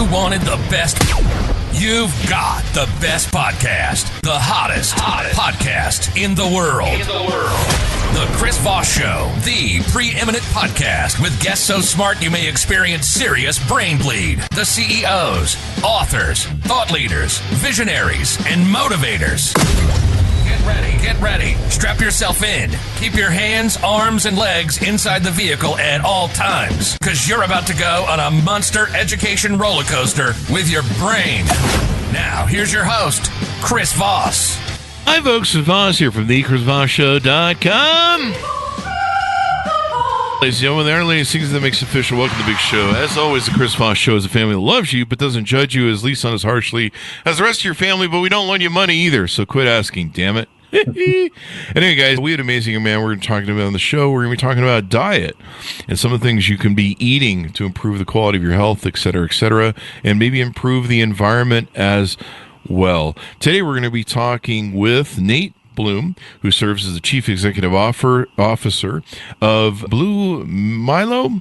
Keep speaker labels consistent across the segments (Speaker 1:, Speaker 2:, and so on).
Speaker 1: you wanted the best, you've got the best podcast. The hottest podcast in the world. The Chris Voss Show, the preeminent podcast with guests so smart you may experience serious brain bleed. The CEOs, authors, thought leaders, visionaries, and motivators. Get ready. Strap yourself in. Keep your hands, arms, and legs inside the vehicle at all times, because you're about to go on a monster education roller coaster with your brain. Now, here's your host, Chris Voss.
Speaker 2: Hi, folks. Chris Voss here from the ChrisVossShow.com. Ladies and gentlemen, there are latest things that makes official. Welcome to the big show. As always, the Chris Voss Show is a family that loves you but doesn't judge you as least on as harshly as the rest of your family, but we don't loan you money either, so quit asking, damn it. Anyway, guys, we had an amazing man we're talking about on the show. We're going to be talking about diet and some of the things you can be eating to improve the quality of your health, et cetera, and maybe improve the environment as well. Today, we're going to be talking with Nate Bloom, who serves as the Chief Executive Officer of Blue Milo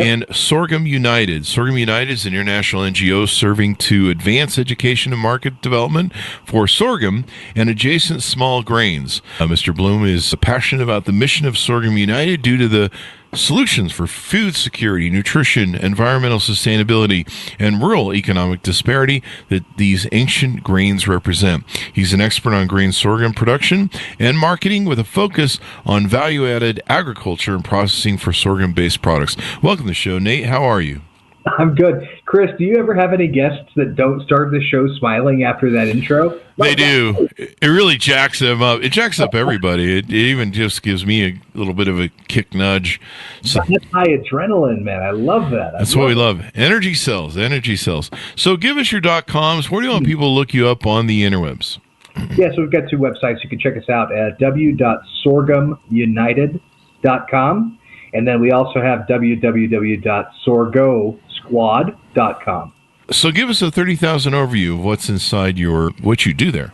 Speaker 2: and Sorghum United. Sorghum United is an international NGO serving to advance education and market development for sorghum and adjacent small grains. Mr. Bloom is passionate about the mission of Sorghum United due to the solutions for food security, nutrition, environmental sustainability, and rural economic disparity that these ancient grains represent. He's an expert on grain sorghum production and marketing with a focus on value-added agriculture and processing for sorghum-based products. Welcome to the show, Nate. How are you?
Speaker 3: I'm good. Chris, do you ever have any guests that don't start the show smiling after that intro?
Speaker 2: They do. It really jacks them up. It jacks up everybody. It even just gives me a little bit of a kick nudge. So,
Speaker 3: that's high adrenaline, man. I love that.
Speaker 2: That's what we love. Energy sells. So give us your .coms. Where do you want people to look you up on the interwebs?
Speaker 3: Yeah, so we've got two websites. You can check us out at w.sorghumunited.com. And then we also have www.sorghosquad.com.
Speaker 2: So give us a 30,000 overview of what's inside what you do there.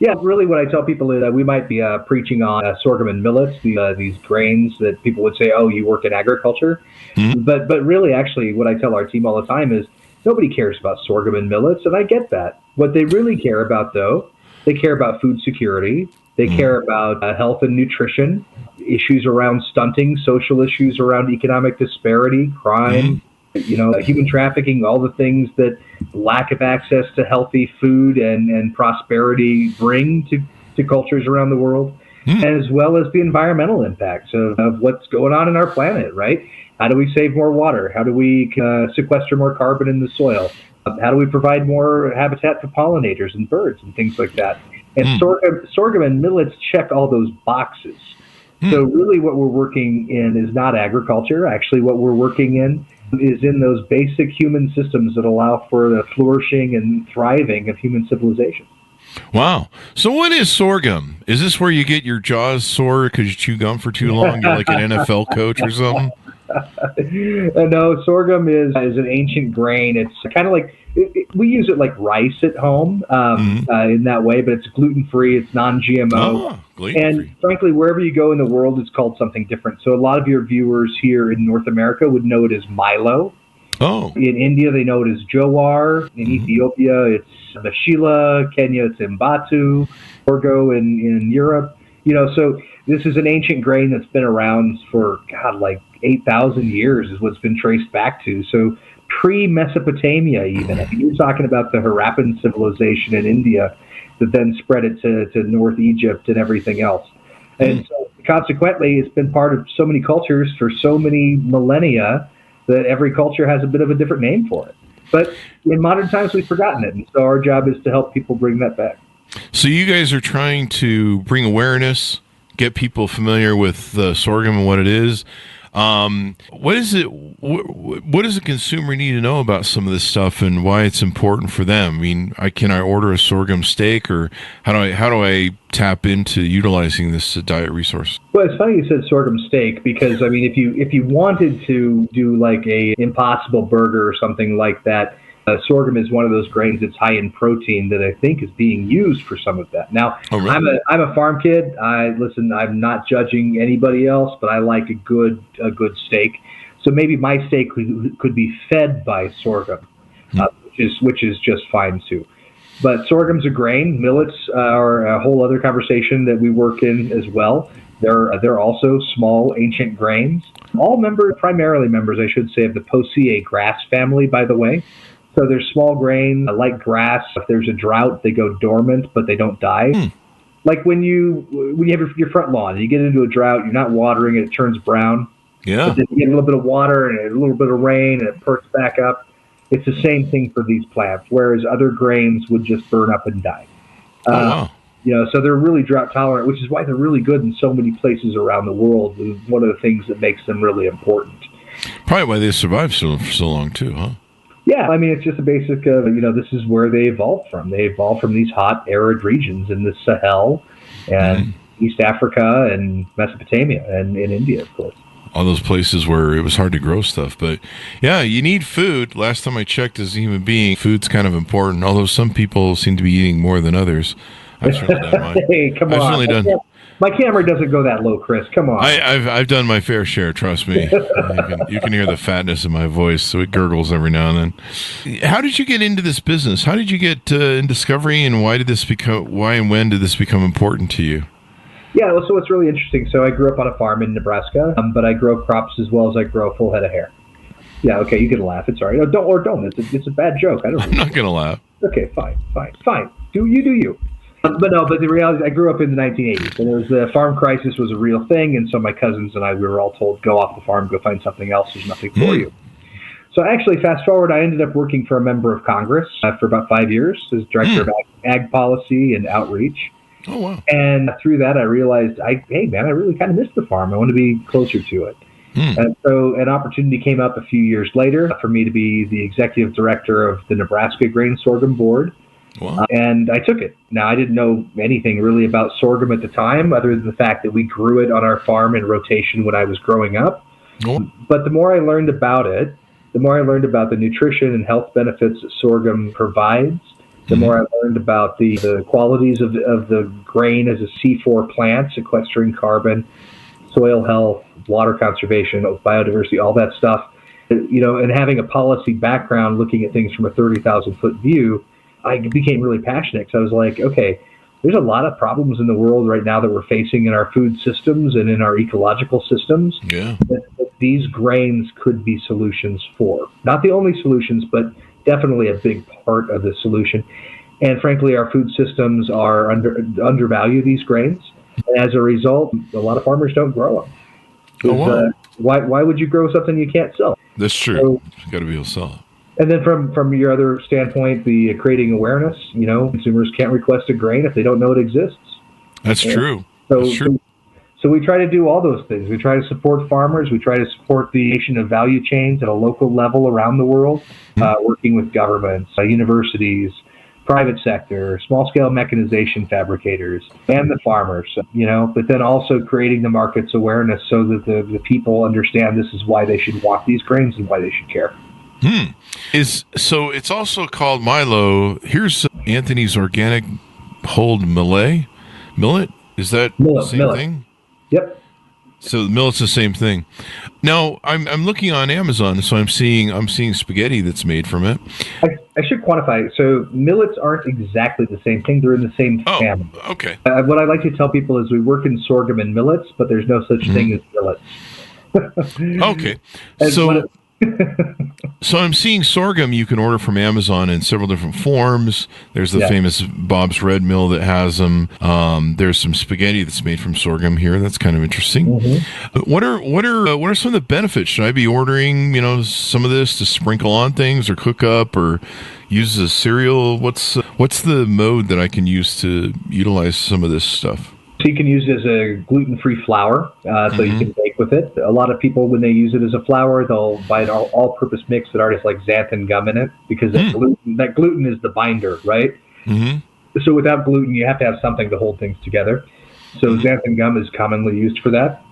Speaker 3: Yeah, really what I tell people is that we might be preaching on sorghum and millets, these grains that people would say, oh, you work in agriculture. Mm-hmm. But really, actually, what I tell our team all the time is nobody cares about sorghum and millets, and I get that. What they really care about, though, they care about food security. They care about health and nutrition, issues around stunting, social issues around economic disparity, crime, human trafficking, all the things that lack of access to healthy food and prosperity bring to cultures around the world, as well as the environmental impacts of what's going on in our planet, right? How do we save more water? How do we sequester more carbon in the soil? How do we provide more habitat for pollinators and birds and things like that? And sorghum and millets check all those boxes. So really what we're working in is not agriculture. Actually, what we're working in is in those basic human systems that allow for the flourishing and thriving of human civilization.
Speaker 2: Wow. So what is sorghum? Is this where you get your jaws sore because you chew gum for too long? You're like an NFL coach or something?
Speaker 3: No, sorghum is an ancient grain. It's kind of like, we use it like rice at home in that way, but it's gluten-free, it's non-GMO. And frankly, wherever you go in the world, it's called something different. So a lot of your viewers here in North America would know it as Milo.
Speaker 2: Oh.
Speaker 3: In India, they know it as Jowar. In Ethiopia, it's Mashila. Kenya, it's Mbatu. Orgo in Europe. So this is an ancient grain that's been around for, like 8,000 years is what's been traced back to. So pre-Mesopotamia even. I mean, you're talking about the Harappan civilization in India that then spread it to North Egypt and everything else. And so consequently, it's been part of so many cultures for so many millennia that every culture has a bit of a different name for it. But in modern times, we've forgotten it. And so our job is to help people bring that back.
Speaker 2: So you guys are trying to bring awareness, get people familiar with sorghum and what it is. What is it? What does a consumer need to know about some of this stuff and why it's important for them? I mean, can I order a sorghum steak, or how do I tap into utilizing this diet resource?
Speaker 3: Well, it's funny you said sorghum steak, because I mean, if you wanted to do like a Impossible Burger or something like that, sorghum is one of those grains that's high in protein that I think is being used for some of that. Now, really? I'm a farm kid. I'm not judging anybody else, but I like a good steak. So maybe my steak could be fed by sorghum. which is just fine too. But sorghum's a grain. Millets are a whole other conversation that we work in as well. They're also small, ancient grains. All primarily members, I should say, of the Poaceae grass family, by the way. So they're small grain, like grass. If there's a drought, they go dormant, but they don't die. Like when you have your front lawn, and you get into a drought, you're not watering it, it turns brown.
Speaker 2: Yeah.
Speaker 3: But then you get a little bit of water and a little bit of rain, and it perks back up. It's the same thing for these plants, whereas other grains would just burn up and die.
Speaker 2: Wow.
Speaker 3: So they're really drought tolerant, which is why they're really good in so many places around the world. It's one of the things that makes them really important.
Speaker 2: Probably why they survived so long too, huh?
Speaker 3: Yeah, I mean, it's just a basic of, this is where they evolved from. They evolved from these hot, arid regions in the Sahel and East Africa and Mesopotamia and in India, of course.
Speaker 2: All those places where it was hard to grow stuff. But yeah, you need food. Last time I checked as a human being, food's kind of important, although some people seem to be eating more than others. I've certainly done mine.
Speaker 3: Hey, come on. My camera doesn't go that low, Chris. Come on.
Speaker 2: I've done my fair share, trust me. You can hear the fatness in my voice, so it gurgles every now and then. How did you get into this business? How did you get in discovery, and why and when did this become important to you?
Speaker 3: Yeah, so it's really interesting. So I grew up on a farm in Nebraska, but I grow crops as well as I grow a full head of hair. Yeah, okay, you can laugh. It's all right. No, don't. It's a bad joke.
Speaker 2: I'm not going to laugh.
Speaker 3: Okay, fine. Do you. But the reality is I grew up in the 1980s, and the farm crisis was a real thing, and so my cousins and I, we were all told, go off the farm, go find something else, there's nothing for you. So actually, fast forward, I ended up working for a member of Congress for about 5 years as director of ag policy and outreach.
Speaker 2: Oh, wow.
Speaker 3: And through that, I realized, I really kind of miss the farm. I want to be closer to it. And so an opportunity came up a few years later for me to be the executive director of the Nebraska Grain Sorghum Board.
Speaker 2: Wow.
Speaker 3: And I took it. Now, I didn't know anything really about sorghum at the time, other than the fact that we grew it on our farm in rotation when I was growing up.
Speaker 2: Oh.
Speaker 3: But the more I learned about it, the more I learned about the nutrition and health benefits that sorghum provides, the more I learned about the qualities of the grain as a C4 plant, sequestering carbon, soil health, water conservation, biodiversity, all that stuff. And having a policy background looking at things from a 30,000-foot view, I became really passionate because I was like, okay, there's a lot of problems in the world right now that we're facing in our food systems and in our ecological systems that these grains could be solutions for. Not the only solutions, but definitely a big part of the solution. And frankly, our food systems are undervalue these grains. And as a result, a lot of farmers don't grow them.
Speaker 2: Oh, wow.
Speaker 3: Why would you grow something you can't sell?
Speaker 2: That's true.
Speaker 3: So,
Speaker 2: you got to be able to sell it.
Speaker 3: And then from your other standpoint, the creating awareness, consumers can't request a grain if they don't know it exists.
Speaker 2: That's true.
Speaker 3: So we try to do all those things. We try to support farmers. We try to support the creation of value chains at a local level around the world, working with governments, universities, private sector, small-scale mechanization fabricators, and the farmers, but then also creating the market's awareness so that the people understand this is why they should want these grains and why they should care.
Speaker 2: So it's also called Milo. Here's Anthony's organic hulled millet. Is that the same thing?
Speaker 3: Yep.
Speaker 2: So millet's the same thing. Now I'm looking on Amazon, so I'm seeing spaghetti that's made from it.
Speaker 3: I should quantify. So millets aren't exactly the same thing. They're in the same family.
Speaker 2: Okay.
Speaker 3: What I like to tell people is we work in sorghum and millets, but there's no such thing as millets.
Speaker 2: Okay. So I'm seeing sorghum you can order from Amazon in several different forms. There's the famous Bob's Red Mill that has them. There's some spaghetti that's made from sorghum here. That's kind of interesting. What are some of the benefits? Should I be ordering, some of this to sprinkle on things or cook up or use as a cereal? What's the mode that I can use to utilize some of this stuff?
Speaker 3: So you can use it as a gluten-free flour, so you can bake with it. A lot of people, when they use it as a flour, they'll buy an all-purpose mix that already has like xanthan gum in it because that gluten is the binder, right? So without gluten, you have to have something to hold things together. So xanthan gum is commonly used for that.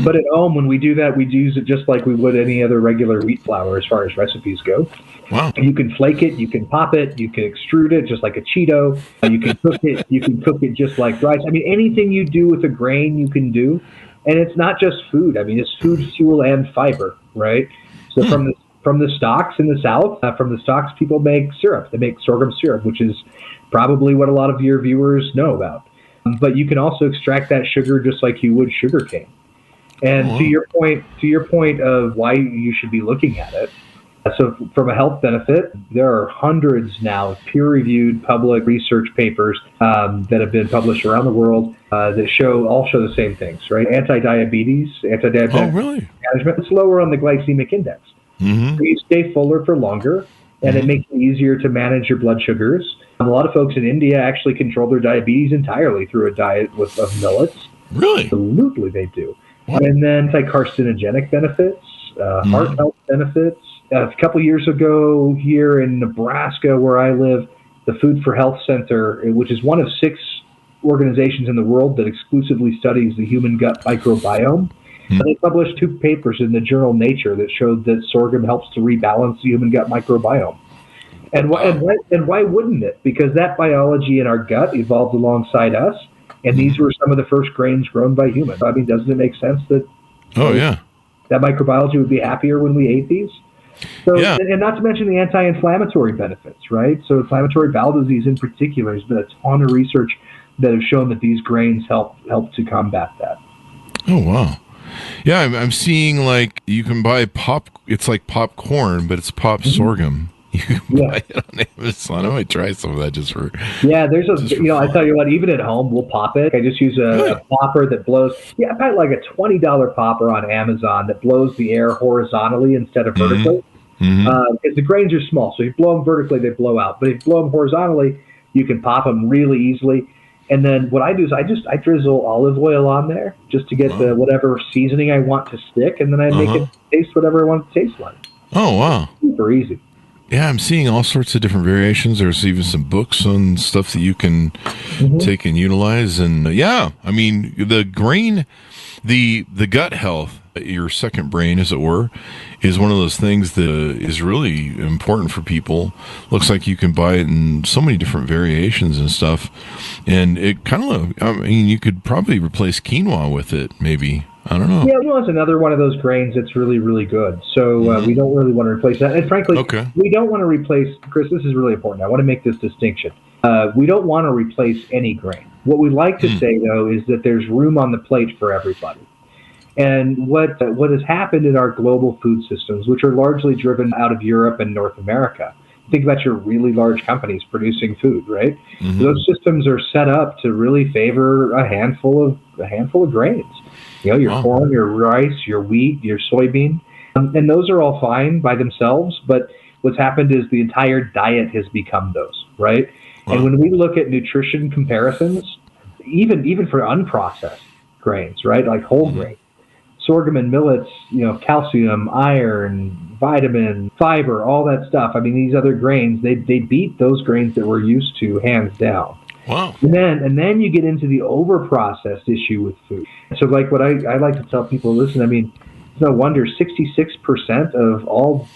Speaker 3: But at home, when we do that, we use it just like we would any other regular wheat flour as far as recipes go.
Speaker 2: Wow.
Speaker 3: You can flake it, you can pop it, you can extrude it just like a Cheeto. You can cook it just like rice. I mean, anything you do with a grain, you can do. And it's not just food. I mean, it's food, fuel, and fiber, right? So from the stalks in the South. From the stalks, people make syrup. They make sorghum syrup, which is probably what a lot of your viewers know about. But you can also extract that sugar just like you would sugar cane. And to your point of why you should be looking at it. So from a health benefit, there are hundreds now of peer-reviewed public research papers that have been published around the world that all show the same things, right? Anti-diabetes management, it's lower on the glycemic index. Mm-hmm. So you stay fuller for longer, and it makes it easier to manage your blood sugars. A lot of folks in India actually control their diabetes entirely through a diet of millets.
Speaker 2: Really?
Speaker 3: Absolutely, they do. What? And then anti-carcinogenic benefits, heart health benefits. A couple years ago here in Nebraska, where I live, the Food for Health Center, which is one of 6 organizations in the world that exclusively studies the human gut microbiome, they published 2 papers in the journal Nature that showed that sorghum helps to rebalance the human gut microbiome. And why wouldn't it? Because that biology in our gut evolved alongside us, and these were some of the first grains grown by humans. I mean, doesn't it make sense that that microbiology would be happier when we ate these? So, and not to mention the anti-inflammatory benefits, right? So inflammatory bowel disease in particular, there's been a ton of research that have shown that these grains help to combat that.
Speaker 2: Oh, wow. Yeah, I'm seeing like you can buy it's like popcorn, but it's pop sorghum. You can buy it on Amazon. I might try some of that just for.
Speaker 3: Yeah, there's I tell you what, even at home, we'll pop it. I just use a popper that blows. Yeah, I buy like a $20 popper on Amazon that blows the air horizontally instead of vertically. Because the grains are small, so if you blow them vertically, they blow out. But if you blow them horizontally, you can pop them really easily. And then what I do is I drizzle olive oil on there just to get the whatever seasoning I want to stick, and then I make it taste whatever I want it to taste like.
Speaker 2: Oh, wow.
Speaker 3: Super easy.
Speaker 2: Yeah, I'm seeing all sorts of different variations. There's even some books on stuff that you can take and utilize. And I mean, the grain, the gut health, your second brain, as it were, is one of those things that is really important for people. Looks like you can buy it in so many different variations and stuff. And it kind of, I mean, you could probably replace quinoa with it, maybe. I don't know.
Speaker 3: Yeah, quinoa is another one of those grains that's really, really good. So we don't really want to replace that. And frankly, we don't want to replace, Chris, this is really important. I want to make this distinction. We don't want to replace any grain. What we like to say, though, is that there's room on the plate for everybody. And what has happened in our global food systems, which are largely driven out of Europe and North America, think about your really large companies producing food, right? Those systems are set up to really favor a handful of grains. You know, your corn, your rice, your wheat, your soybean, and those are all fine by themselves. But what's happened is the entire diet has become those, right? And when we look at nutrition comparisons, even for unprocessed grains, right, like whole grain, sorghum and millets, you know, calcium, iron, vitamin, fiber, all that stuff. I mean, these other grains, they beat those grains that we're used to hands down.
Speaker 2: Wow.
Speaker 3: And then you get into the over-processed issue with food. So like what I like to tell people, listen, I mean, it's no wonder 66% of all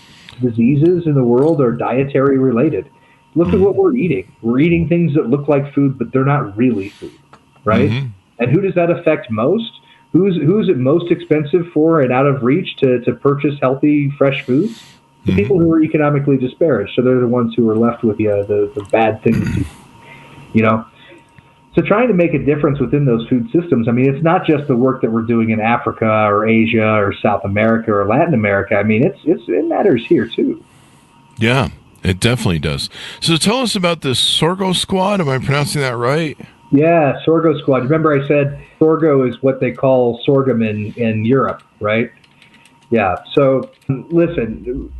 Speaker 3: diseases in the world are dietary related. Look at what we're eating. We're eating things that look like food, but they're not really food, right? And who does that affect most? Who's it most expensive for and out of reach to purchase healthy, fresh foods? The people who are economically disparaged. So they're the ones who are left with the bad things, you know. So trying to make a difference within those food systems, I mean, it's not just the work that we're doing in Africa or Asia or South America or Latin America. I mean, it matters here too.
Speaker 2: Yeah, it definitely does. So tell us about the Sorgo Squad. Am I pronouncing that right?
Speaker 3: Yeah, Sorgo Squad. Remember I said Sorgo is what they call sorghum in Europe, right? Yeah. So listen,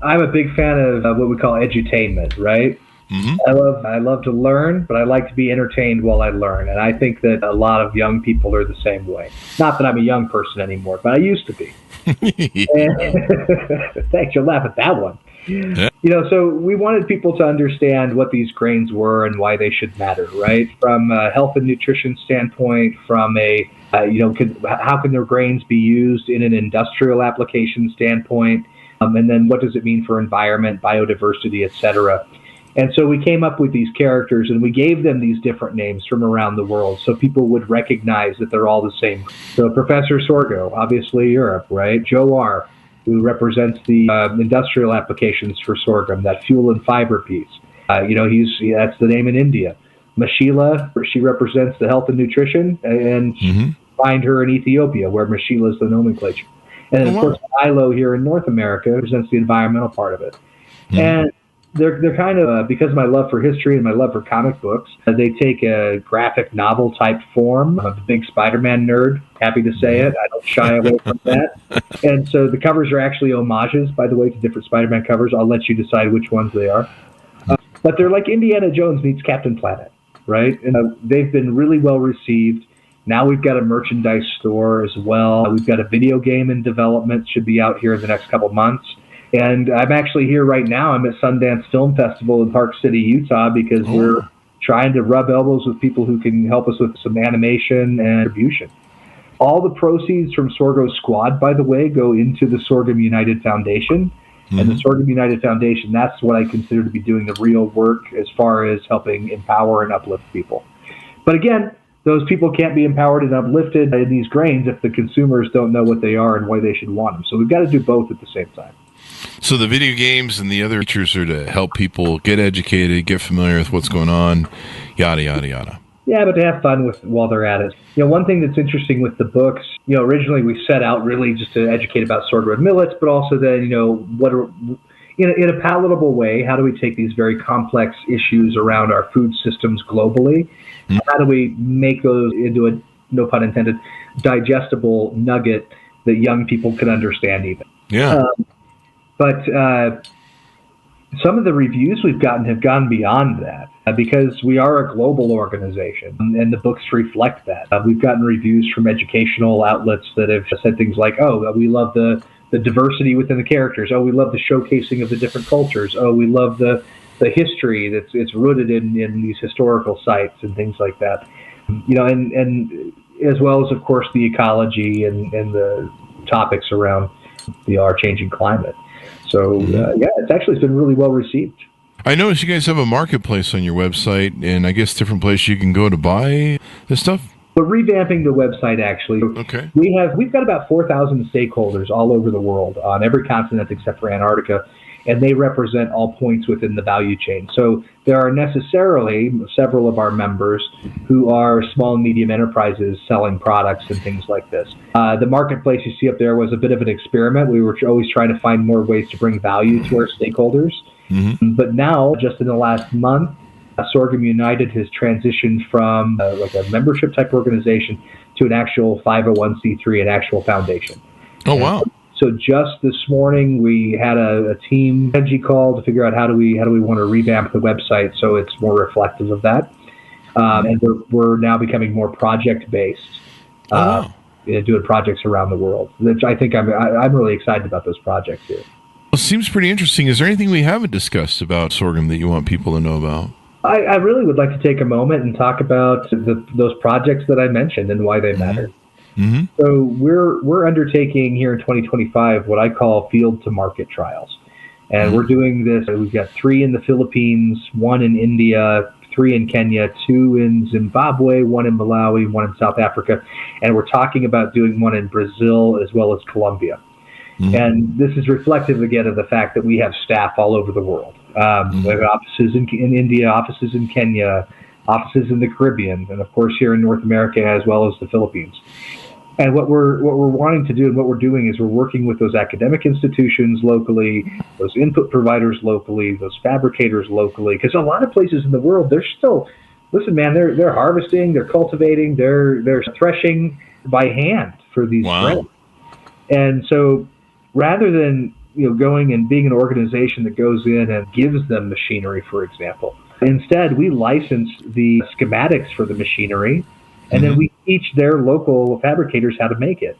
Speaker 3: I'm a big fan of what we call edutainment, right? I love to learn, but I like to be entertained while I learn. And I think that a lot of young people are the same way. Not that I'm a young person anymore, but I used to be. Thanks, you'll laugh at that one. Yeah. You know, so we wanted people to understand what these grains were and why they should matter, right? From a health and nutrition standpoint, from a, how can their grains be used in an industrial application standpoint? And then what does it mean for environment, biodiversity, et cetera? And so we came up with these characters and we gave them these different names from around the world so people would recognize that they're all the same. So Professor Sorgo, obviously Europe, right? Joe R., who represents the industrial applications for sorghum, that fuel and fiber piece. That's the name in India. Mashila, she represents the health and nutrition, and find her in Ethiopia, where Mashila is the nomenclature. And of course, Ilo here in North America represents the environmental part of it. And they're kind of, because of my love for history and my love for comic books, they take a graphic novel type form. I'm a big Spider-Man nerd, happy to say it. I don't shy away from that. And so the covers are actually homages, by the way, to different Spider-Man covers. I'll let you decide which ones they are. But they're like Indiana Jones meets Captain Planet, right? And they've been really well received. Now we've got a merchandise store as well. We've got a video game in development, should be out here in the next couple months. And I'm actually here right now. I'm at Sundance Film Festival in Park City, Utah, because we're trying to rub elbows with people who can help us with some animation and distribution. All the proceeds from Sorghum Squad, by the way, go into the Sorghum United Foundation. And the Sorghum United Foundation, that's what I consider to be doing the real work as far as helping empower and uplift people. But again, those people can't be empowered and uplifted in these grains if the consumers don't know what they are and why they should want them. So we've got to do both at the same time.
Speaker 2: So the video games and the other features are to help people get educated, get familiar with what's going on, yada, yada, yada.
Speaker 3: Yeah, but to have fun with while they're at it. One thing that's interesting with the books, originally we set out really just to educate about sorghum and millets, but also then, what are, in a palatable way, how do we take these very complex issues around our food systems globally? How do we make those into a, no pun intended, digestible nugget that young people can understand even?
Speaker 2: Yeah.
Speaker 3: But some of the reviews we've gotten have gone beyond that because we are a global organization, and the books reflect that. We've gotten reviews from educational outlets that have said things like, oh, we love the diversity within the characters. Oh, we love the showcasing of the different cultures. Oh, we love the history it's rooted in these historical sites and things like that. And as well as, of course, the ecology and the topics around our changing climate. So, it's been really well received.
Speaker 2: I noticed you guys have a marketplace on your website, and I guess different places you can go to buy this stuff?
Speaker 3: We're revamping the website, actually.
Speaker 2: Okay.
Speaker 3: We've got about 4,000 stakeholders all over the world on every continent except for Antarctica, and they represent all points within the value chain. So there are necessarily several of our members who are small and medium enterprises selling products and things like this. The marketplace you see up there was a bit of an experiment. We were always trying to find more ways to bring value to our stakeholders. But now, just in the last month, Sorghum United has transitioned from like a membership type organization to an actual 501c3, an actual foundation.
Speaker 2: Oh, wow.
Speaker 3: So just this morning, we had a team strategy call to figure out how do we want to revamp the website so it's more reflective of that. And we're now becoming more project based, doing projects around the world. Which I think I'm really excited about those projects here.
Speaker 2: Well, it seems pretty interesting. Is there anything we haven't discussed about sorghum that you want people to know about?
Speaker 3: I really would like to take a moment and talk about those projects that I mentioned and why they matter. So we're undertaking here in 2025 what I call field to market trials. And we're doing this. We've got 3 in the Philippines, 1 in India, 3 in Kenya, 2 in Zimbabwe, 1 in Malawi, 1 in South Africa. And we're talking about doing 1 in Brazil as well as Colombia. And this is reflective, again, of the fact that we have staff all over the world. We have offices in India, offices in Kenya, offices in the Caribbean, and of course here in North America as well as the Philippines. And what we're wanting to do and what we're doing is we're working with those academic institutions locally, those input providers locally, those fabricators locally, because a lot of places in the world, they're still, listen, man, they're harvesting, they're cultivating, they're threshing by hand for these grains. And so rather than going and being an organization that goes in and gives them machinery, for example, instead we license the schematics for the machinery, and then we teach their local fabricators how to make it.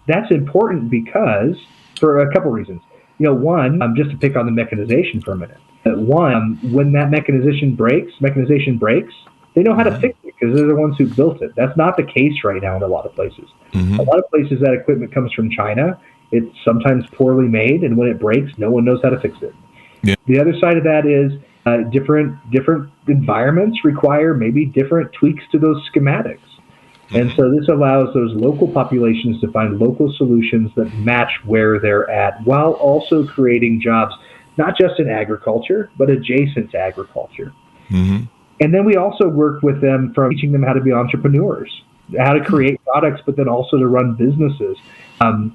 Speaker 3: That's important because for a couple reasons. One, just to pick on the mechanization for a minute. One, when that mechanization breaks, they know how to fix it because they're the ones who built it. That's not the case right now in a lot of places. A lot of places that equipment comes from China. It's sometimes poorly made, and when it breaks, no one knows how to fix it. The other side of that is different environments require maybe different tweaks to those schematics. And so this allows those local populations to find local solutions that match where they're at, while also creating jobs, not just in agriculture, but adjacent to agriculture.
Speaker 2: Mm-hmm.
Speaker 3: And then we also work with them from teaching them how to be entrepreneurs, how to create products, but then also to run businesses.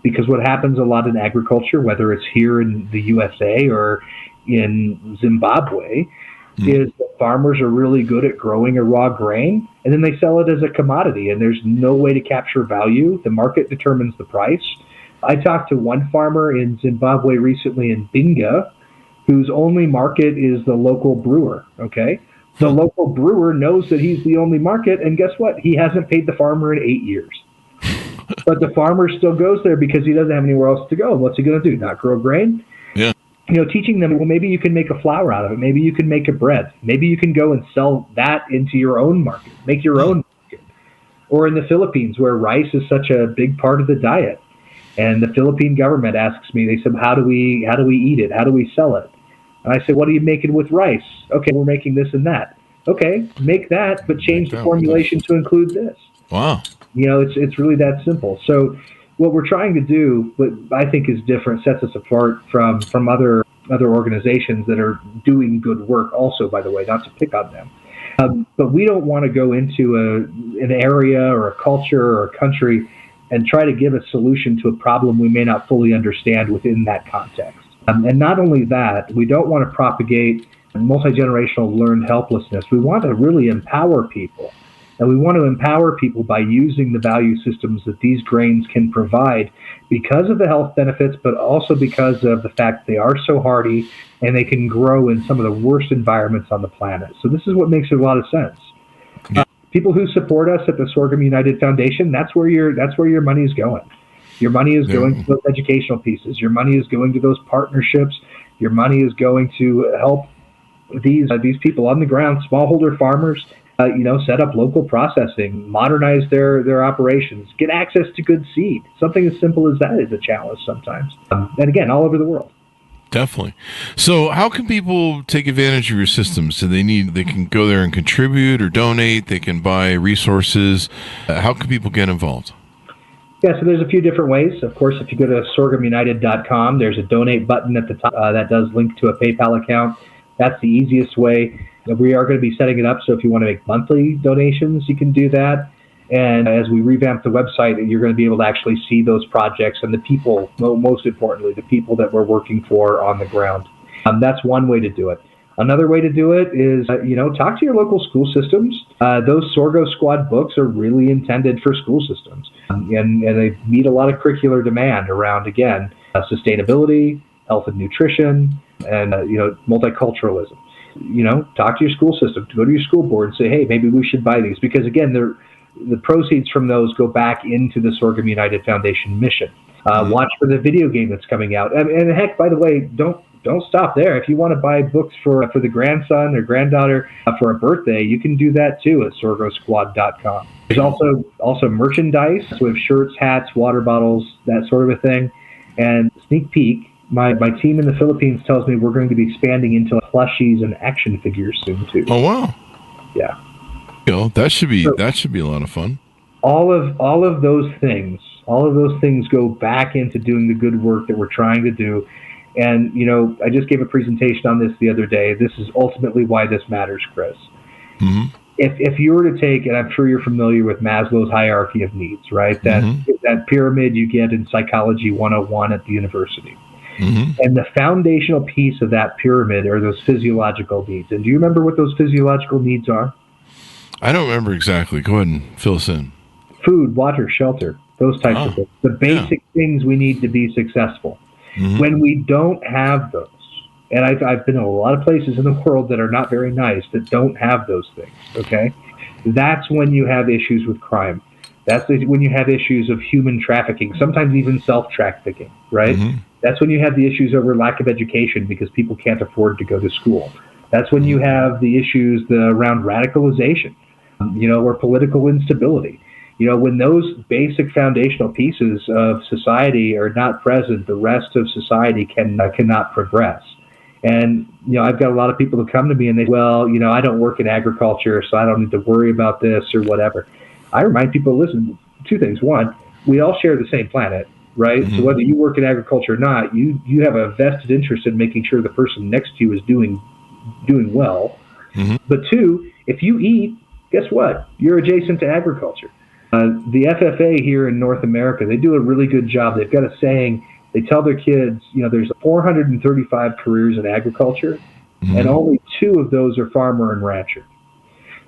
Speaker 3: Because what happens a lot in agriculture, whether it's here in the USA or in Zimbabwe, is that farmers are really good at growing a raw grain, and then they sell it as a commodity, and there's no way to capture value. The market determines the price. I talked to one farmer in Zimbabwe recently in Binga, whose only market is the local brewer, okay? The local brewer knows that he's the only market, and guess what? He hasn't paid the farmer in 8 years. But the farmer still goes there because he doesn't have anywhere else to go. And what's he going to do? Not grow grain?
Speaker 2: Yeah.
Speaker 3: Teaching them, well, maybe you can make a flour out of it. Maybe you can make a bread. Maybe you can go and sell that into your own market. Make your own market. Or in the Philippines, where rice is such a big part of the diet. And the Philippine government asks me, they said, how do we eat it? How do we sell it? And I said, what are you making with rice? Okay, we're making this and that. Okay, make that, but change the formulation to include this.
Speaker 2: Wow.
Speaker 3: It's really that simple. So what we're trying to do, what I think is different, sets us apart from other organizations that are doing good work also, by the way, not to pick on them. But we don't want to go into an area or a culture or a country and try to give a solution to a problem we may not fully understand within that context. And not only that, we don't want to propagate multi-generational learned helplessness. We want to really empower people. And we want to empower people by using the value systems that these grains can provide because of the health benefits, but also because of the fact they are so hardy and they can grow in some of the worst environments on the planet. So this is what makes a lot of sense. People who support us at the Sorghum United Foundation, that's where your money is going. Your money is going to those educational pieces. Your money is going to those partnerships. Your money is going to help these people on the ground, smallholder farmers, set up local processing, modernize their operations, get access to good seed. Something as simple as that is a challenge sometimes. And again, all over the world.
Speaker 2: Definitely. So how can people take advantage of your systems? They can go there and contribute or donate. They can buy resources. How can people get involved?
Speaker 3: Yeah, so there's a few different ways. Of course, if you go to sorghumunited.com, there's a donate button at the top that does link to a PayPal account. That's the easiest way. We are going to be setting it up, so if you want to make monthly donations, you can do that. And as we revamp the website, you're going to be able to actually see those projects and the people, most importantly, the people that we're working for on the ground. That's one way to do it. Another way to do it is, talk to your local school systems. Those Sorgo Squad books are really intended for school systems. And they meet a lot of curricular demand around, again, sustainability, health and nutrition, and, multiculturalism. Talk to your school system, go to your school board and say, hey, maybe we should buy these. Because, again, the proceeds from those go back into the Sorghum United Foundation mission. Watch for the video game that's coming out. And heck, by the way, don't stop there. If you want to buy books for the grandson or granddaughter for a birthday, you can do that too at sorghosquad.com. There's also merchandise with shirts, hats, water bottles, that sort of a thing. And sneak peek, my team in the Philippines tells me we're going to be expanding into plushies and action figures soon too.
Speaker 2: Oh wow!
Speaker 3: Yeah,
Speaker 2: that should be a lot of fun.
Speaker 3: All of those things go back into doing the good work that we're trying to do. And, I just gave a presentation on this the other day. This is ultimately why this matters, Chris.
Speaker 2: Mm-hmm.
Speaker 3: If you were to take, and I'm sure you're familiar with Maslow's hierarchy of needs, right? That pyramid you get in Psychology 101 at the university.
Speaker 2: Mm-hmm.
Speaker 3: And the foundational piece of that pyramid are those physiological needs. And do you remember what those physiological needs are?
Speaker 2: I don't remember exactly. Go ahead and fill us in.
Speaker 3: Food, water, shelter, those types of things. The basic things we need to be successful. Mm-hmm. When we don't have those, and I've been in a lot of places in the world that are not very nice that don't have those things, okay? That's when you have issues with crime. That's when you have issues of human trafficking, sometimes even self-trafficking, right? Mm-hmm. That's when you have the issues over lack of education because people can't afford to go to school. That's when you have the issues around radicalization, or political instability. When those basic foundational pieces of society are not present, the rest of society cannot progress. And, I've got a lot of people who come to me and they say, well, I don't work in agriculture, so I don't need to worry about this or whatever. I remind people, listen, two things. One, we all share the same planet, right? So whether you work in agriculture or not, you have a vested interest in making sure the person next to you is doing well. But two, if you eat, guess what? You're adjacent to agriculture. The FFA here in North America, they do a really good job. They've got a saying. They tell their kids, there's 435 careers in agriculture, and only 2 of those are farmer and rancher.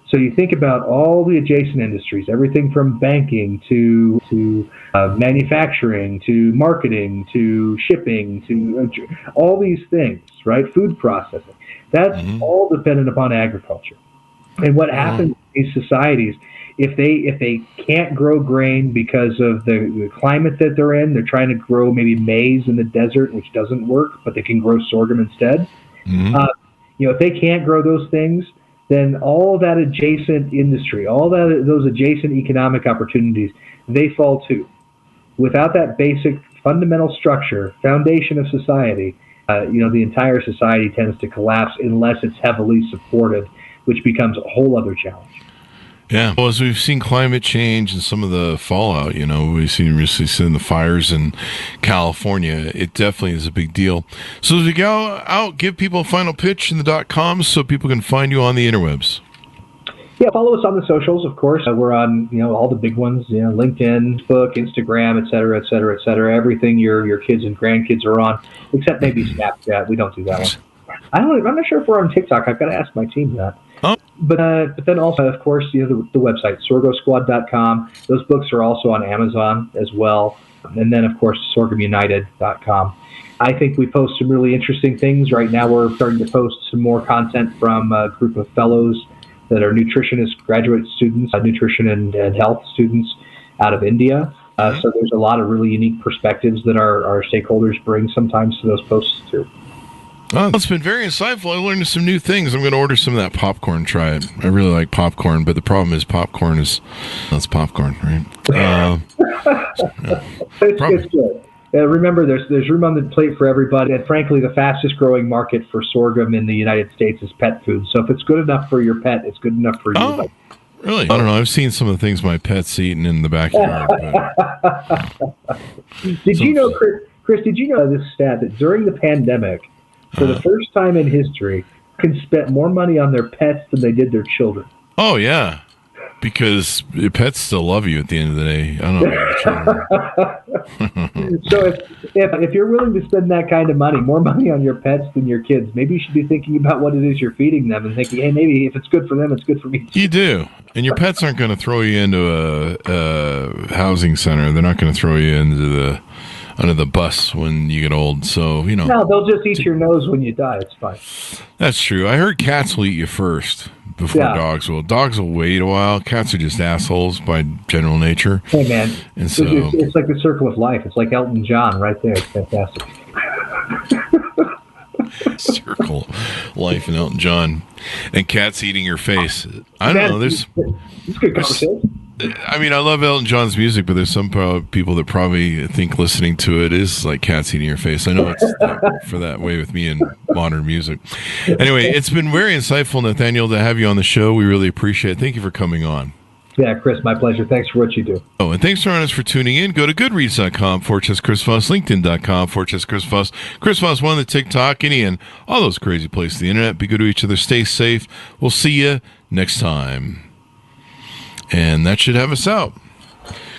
Speaker 3: So you think about all the adjacent industries, everything from banking to manufacturing to marketing to shipping to all these things, right? Food processing. That's all dependent upon agriculture. And what happens in these societies, if they can't grow grain because of the climate that they're in, they're trying to grow maybe maize in the desert, which doesn't work, but they can grow sorghum instead. If they can't grow those things, then all that adjacent industry, those adjacent economic opportunities, they fall too. Without that basic fundamental structure, foundation of society, the entire society tends to collapse unless it's heavily supported, which becomes a whole other challenge.
Speaker 2: Yeah. Well, as we've seen climate change and some of the fallout, we've seen the fires in California. It definitely is a big deal. So as we go out, give people a final pitch in the .com so people can find you on the interwebs.
Speaker 3: Yeah, follow us on the socials, of course. We're on, all the big ones, LinkedIn, Facebook, Instagram, et cetera, et cetera, et cetera. Everything your kids and grandkids are on, except maybe Snapchat. We don't do that one. I'm not sure if we're on TikTok. I've got to ask my team that.
Speaker 2: Oh.
Speaker 3: But then also, of course, the website, sorghosquad.com. Those books are also on Amazon as well. And then, of course, sorghumunited.com. I think we post some really interesting things. Right now, we're starting to post some more content from a group of fellows that are nutritionist graduate students, nutrition and health students out of India. So there's a lot of really unique perspectives that our stakeholders bring sometimes to those posts, too.
Speaker 2: Oh, it's been very insightful. I learned some new things. I'm going to order some of that popcorn. Try it. I really like popcorn, but the problem is popcorn is that's popcorn, right?
Speaker 3: It's good. Remember, there's room on the plate for everybody, and frankly, the fastest growing market for sorghum in the United States is pet food. So if it's good enough for your pet, it's good enough for you.
Speaker 2: Oh, really? I don't know. I've seen some of the things my pet's eating in the backyard.
Speaker 3: Did you know, Chris? Did you know this stat that during the pandemic, for the first time in history, can spent more money on their pets than they did their children?
Speaker 2: Oh, yeah. Because your pets still love you at the end of the day. I don't know about the children.
Speaker 3: So if you're willing to spend that kind of money, more money on your pets than your kids, maybe you should be thinking about what it is you're feeding them and thinking, hey, maybe if it's good for them, it's good for me too.
Speaker 2: You do. And your pets aren't going to throw you into a housing center. They're not going to throw you under the bus when you get old. So,
Speaker 3: No, they'll just eat your nose when you die. It's fine.
Speaker 2: That's true. I heard cats will eat you first before dogs will. Dogs will wait a while. Cats are just assholes by general nature.
Speaker 3: Hey, man.
Speaker 2: And so
Speaker 3: it's like the circle of life. It's like Elton John right there. It's fantastic.
Speaker 2: Circle life and Elton John. And cats eating your face. I don't know.
Speaker 3: It's good conversation.
Speaker 2: I mean, I love Elton John's music, but there's some people that probably think listening to it is like cats eating your face. I know it's for that way with me in modern music. Anyway, it's been very insightful, Nathaniel, to have you on the show. We really appreciate it. Thank you for coming on.
Speaker 3: Yeah, Chris, my pleasure. Thanks for what you do.
Speaker 2: Oh, and thanks for tuning in. Go to goodreads.com/Chris Voss, LinkedIn.com/Chris Voss, Chris Voss, one of the TikTok, and all those crazy places on the internet. Be good to each other. Stay safe. We'll see you next time. And that should have us out.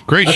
Speaker 2: Great.